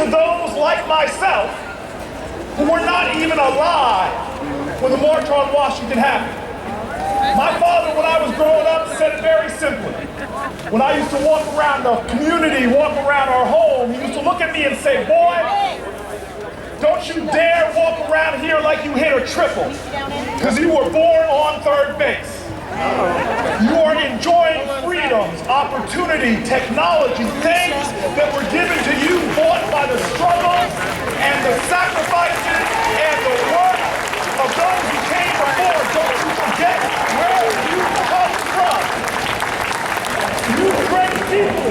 to those like myself who were not even alive when the March on Washington happened. My father, when I was growing up, said it very simply. When I used to walk around the community, walk around our home, he used to look at me and say, boy, don't you dare walk around here like you hit a triple, because you were born on third base. You are enjoying freedoms, opportunity, technology, things that were given to you, bought by the struggles and the sacrifices and the work of those who came before. Don't you forget where you come from. You great people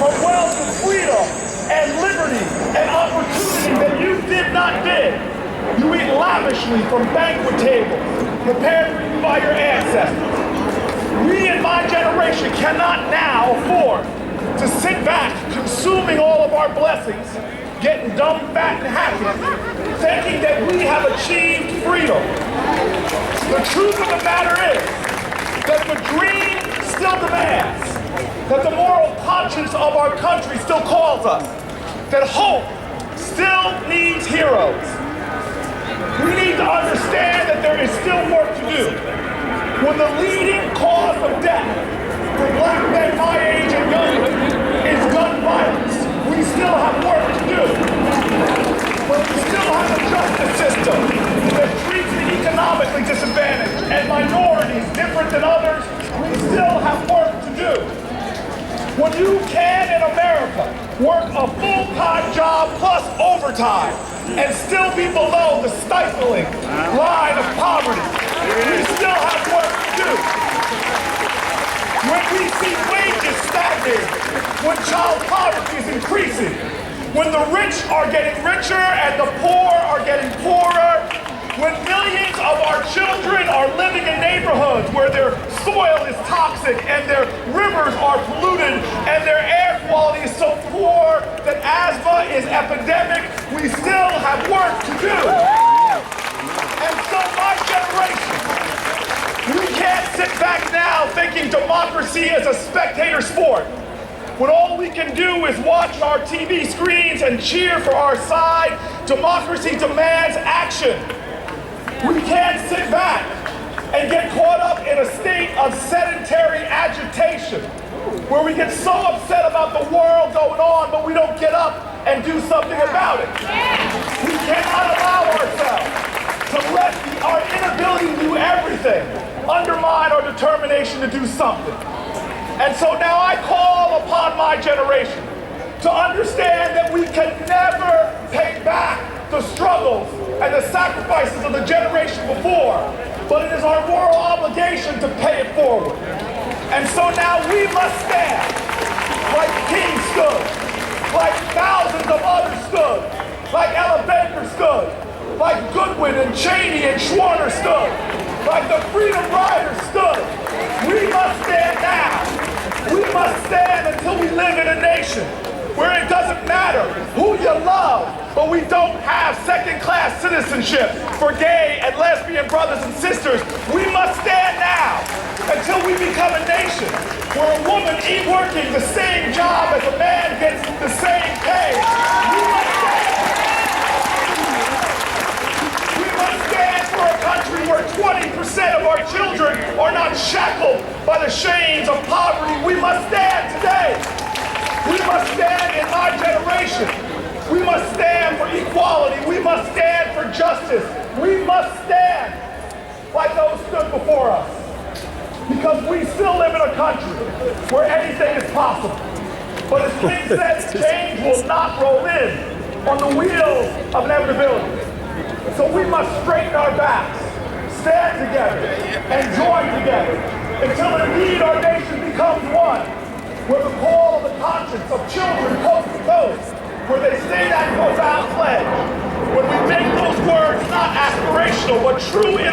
from wealth and freedom and liberty and opportunity that you did not bid. You eat lavishly from banquet tables prepared for you by your ancestors. We in my generation cannot now afford to sit back consuming all of our blessings, getting dumb, fat, and happy, thinking that we have achieved freedom. The truth of the matter is that the dream still demands, that the moral conscience of our country still calls us, that hope still needs heroes. We need to understand that there is still work to do. When the leading cause of death for black men my age and younger is gun violence, we still have work to do. But we still have a justice system that treats the economically disadvantaged and minorities different than others. We still have work to do. When you can, in America, work a full-time job plus overtime and still be below the stifling line of poverty, we still have work to do. When we see wages stagnating, when child poverty is increasing, when the rich are getting richer and the poor are getting poorer, when millions of our children are living in neighborhoods where their soil is toxic and their rivers are polluted and their air quality is so poor that asthma is epidemic, we still have work to do. And so my generation, we can't sit back now thinking democracy is a spectator sport, when all we can do is watch our TV screens and cheer for our side. Democracy demands action. We can't sit back and get caught up in a state of sedentary agitation, where we get so upset about the world going on, but we don't get up and do something about it. We cannot allow ourselves to let our inability to do everything undermine our determination to do something. And so now I call upon my generation to understand that we can never take back the struggles and the sacrifices of the generation before, but it is our moral obligation to pay it forward. And so now we must stand like King stood, like thousands of others stood, like Ella Baker stood, like Goodwin and Cheney and Schwerner stood, like the Freedom Riders stood. We must stand now. We must stand until we live in a nation where it doesn't matter who you love, but we don't have second-class citizenship for gay and lesbian brothers and sisters. We must stand now until we become a nation where a woman working the same job as a man gets the same pay. We must stand for a country where 20% of our children are not shackled by the chains of poverty. We must stand today. We must stand in my generation. We must stand for equality. We must stand for justice. We must stand like those stood before us. Because we still live in a country where anything is possible. But as King says, change will not roll in on the wheels of inevitability. So we must straighten our backs, stand together, and join together until indeed our nation becomes one, where the call of the conscience of children coast to coast, where they say that profound pledge, when we make those words not aspirational but true in